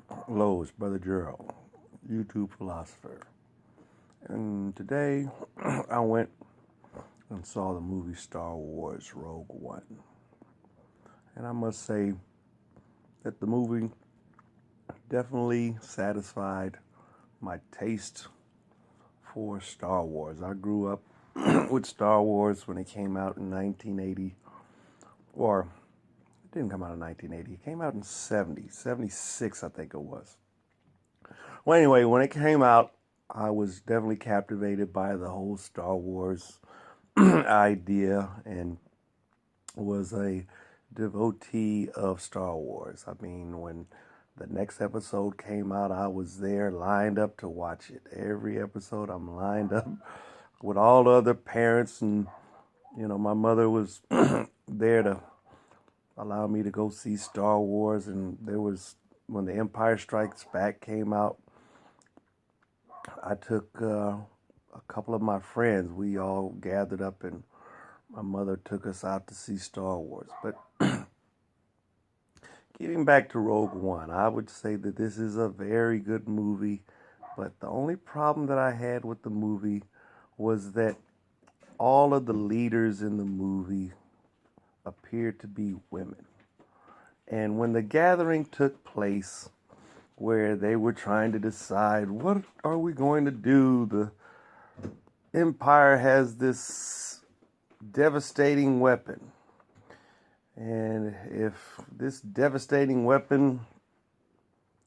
Hello, it's Brother Gerald, YouTube philosopher. And today I went and saw the movie Star Wars Rogue One. And I must say that the movie definitely satisfied my taste for Star Wars. I grew up with Star Wars when it came out in 1980, or it didn't come out in 1980, it came out in 76, I think it was. Well, anyway, when it came out, I was definitely captivated by the whole Star Wars idea and was a devotee of Star Wars. I mean, when the next episode came out, I was there lined up to watch it. Every episode, I'm lined up with all the other parents, and my mother was there to allow me to go see Star Wars. And there was, when The Empire Strikes Back came out, I took a couple of my friends. We all gathered up and my mother took us out to see Star Wars. But getting back to Rogue One, I would say that this is a very good movie. But the only problem that I had with the movie was that all of the leaders in the movie appeared to be women. And when the gathering took place, where they were trying to decide, what are we going to do? The Empire has this devastating weapon. And if this devastating weapon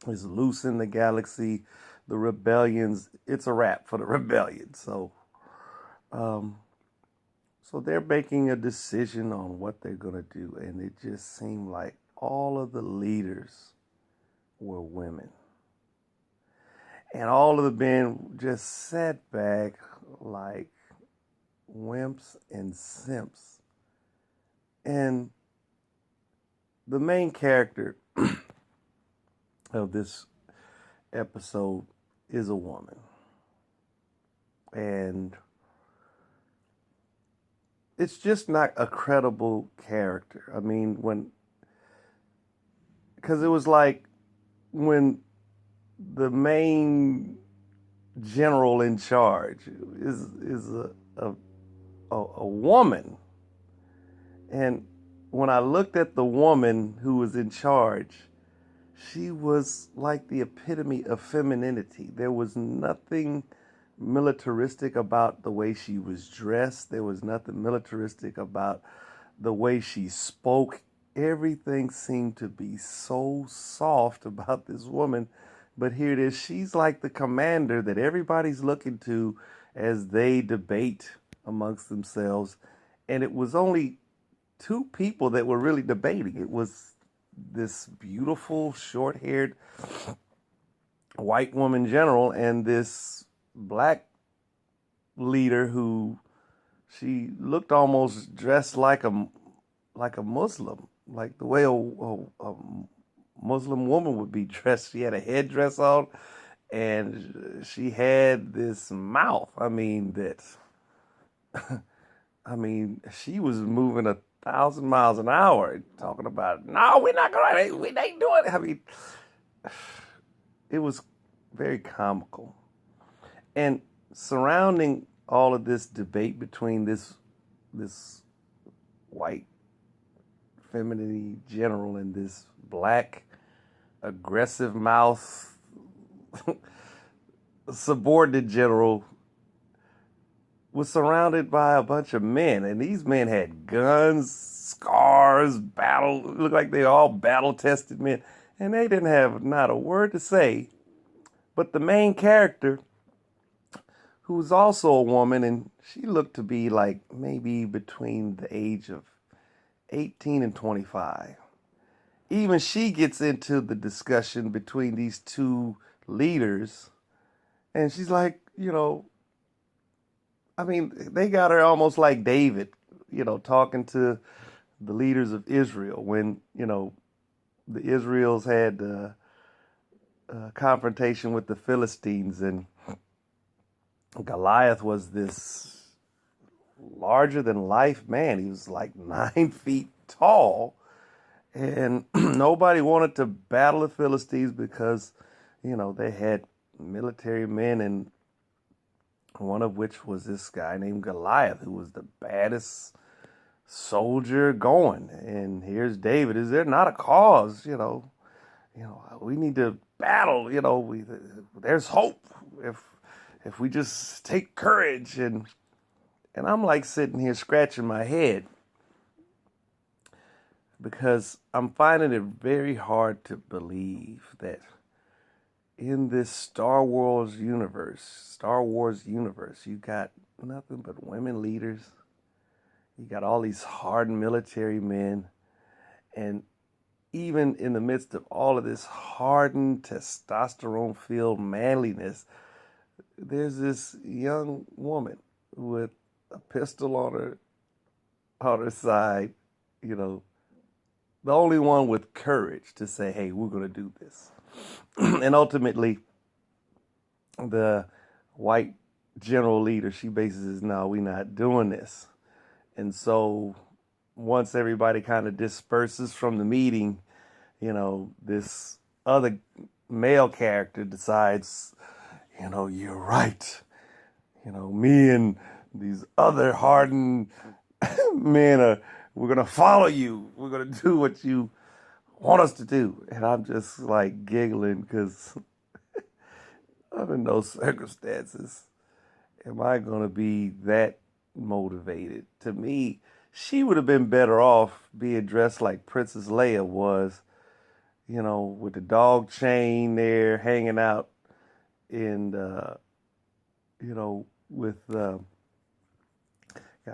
is loose in the galaxy, the rebellions, it's a wrap for the rebellion. So they're making a decision on what they're going to do. And it just seemed like all of the leaders were women. And all of the men just sat back like wimps and simps. And the main character of this episode is a woman. And it's just not a credible character. I mean, because it was like when the main general in charge is a woman. And when I looked at the woman who was in charge, she was like the epitome of femininity. There was nothing militaristic about the way she was dressed. There was nothing militaristic about the way she spoke. Everything seemed to be so soft about this woman. But here it is. She's like the commander that everybody's looking to as they debate amongst themselves. And it was only two people that were really debating. It was this beautiful, short-haired white woman general and this black leader who she looked almost dressed like a Muslim, like the way a Muslim woman would be dressed. She had a headdress on, and she had this mouth. I mean, she was moving 1,000 miles an hour, talking about, no, we're not going. We ain't doing it. I mean, it was very comical, and surrounding all of this debate between this white femininity general and this black aggressive mouth subordinate general was surrounded by a bunch of men, and these men had guns, scars, looked like they all battle-tested men, and they didn't have not a word to say. But the main character, who was also a woman, and she looked to be like maybe between the age of 18 and 25. Even she gets into the discussion between these two leaders, and she's like, they got her almost like David, talking to the leaders of Israel when, the Israels had a confrontation with the Philistines, and Goliath was this larger than life man. He was like 9 feet tall, And nobody wanted to battle the Philistines because, they had military men, and one of which was this guy named Goliath, who was the baddest soldier going. And here's David. Is there not a cause? We need to battle. There's hope if we just take courage. And I'm like sitting here scratching my head because I'm finding it very hard to believe that in this Star Wars universe, you got nothing but women leaders. You got all these hardened military men. And even in the midst of all of this hardened, testosterone-filled manliness, there's this young woman with a pistol on her side, the only one with courage to say, hey, we're going to do this. And ultimately, the white general leader, she bases, no, we're not doing this. And so once everybody kind of disperses from the meeting, this other male character decides, you're right. Me and these other hardened men we're going to follow you. We're going to do what you want us to do. And I'm just like giggling because under no circumstances am I going to be that motivated. To me, she would have been better off being dressed like Princess Leia was, with the dog chain there hanging out and, with, God,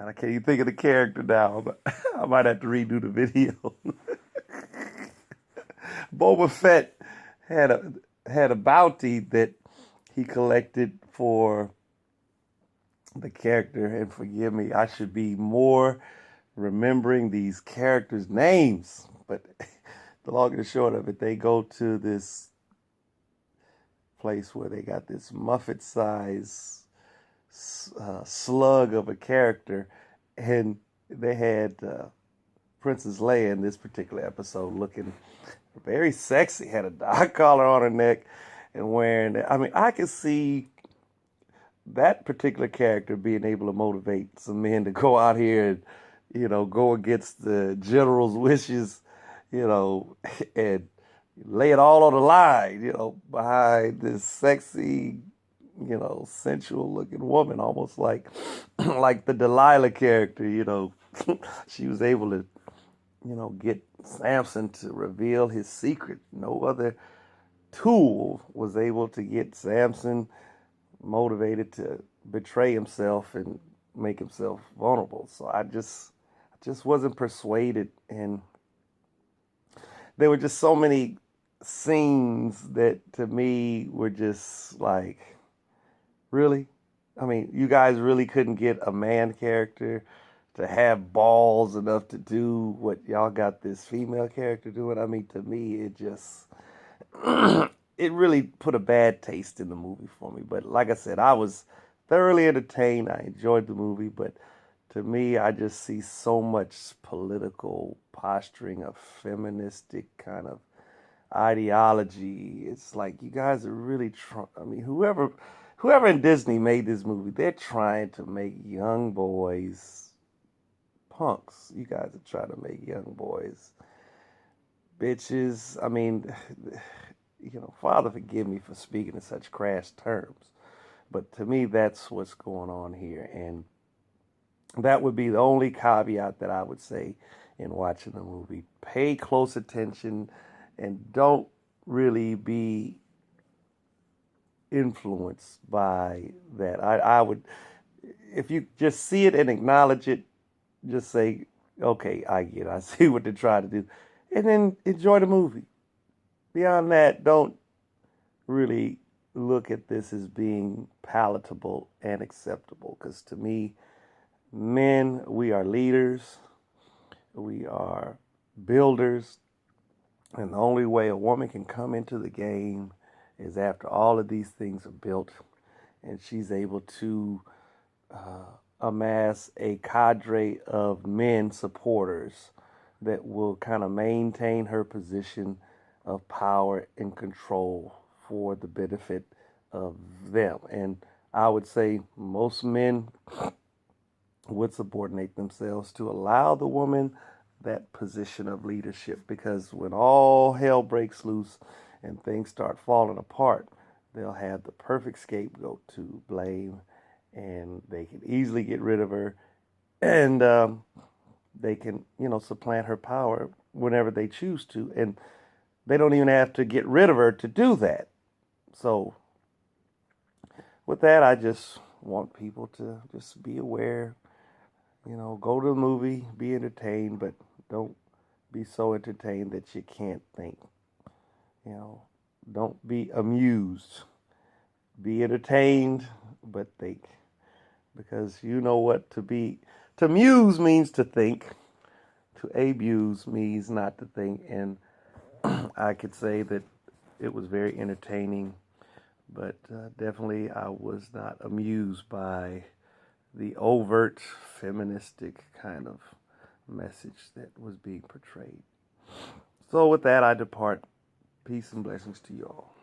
I can't even think of the character now, but I might have to redo the video. Boba Fett had a bounty that he collected for the character, and forgive me, I should be more remembering these characters' names. But the long and the short of it, they go to this place where they got this Muppet-sized slug of a character, and they had Princess Leia in this particular episode looking very sexy, had a dog collar on her neck and wearing it. I mean, I could see that particular character being able to motivate some men to go out here and, go against the general's wishes, and lay it all on the line, behind this sexy, sensual looking woman, almost like, like the Delilah character, she was able to, get Samson to reveal his secret. No other tool was able to get Samson motivated to betray himself and make himself vulnerable. So I just wasn't persuaded, and there were just so many scenes that to me were just like, really? I mean, you guys really couldn't get a man character to have balls enough to do what y'all got this female character doing? I mean, to me, it just it really put a bad taste in the movie for me. But like I said, I was thoroughly entertained. I enjoyed the movie, but to me, I just see so much political posturing, a feministic kind of ideology. It's like you guys are really trying. I mean, whoever in Disney made this movie, they're trying to make young boys punks. You guys are trying to make young boys bitches. I mean, Father forgive me for speaking in such crass terms, but to me, that's what's going on here. And that would be the only caveat that I would say in watching the movie. Pay close attention and don't really be influenced by that. I would, if you just see it and acknowledge it, just say, okay, I get it. I see what they're trying to do. And then enjoy the movie. Beyond that, don't really look at this as being palatable and acceptable. Because to me, men, we are leaders. We are builders. And the only way a woman can come into the game is after all of these things are built and she's able to amass a cadre of men supporters that will kind of maintain her position of power and control for the benefit of them. And I would say most men would subordinate themselves to allow the woman that position of leadership, because when all hell breaks loose and things start falling apart, they'll have the perfect scapegoat to blame, and they can easily get rid of her, and they can, supplant her power whenever they choose to, and they don't even have to get rid of her to do that. So with that, I just want people to just be aware. Go to the movie, be entertained, but don't be so entertained that you can't think. Don't be amused. Be entertained, but think. Because you know what to muse means to think. To abuse means not to think. And I could say that it was very entertaining, but definitely I was not amused by the overt feministic kind of message that was being portrayed. So with that, I depart. Peace and blessings to you all.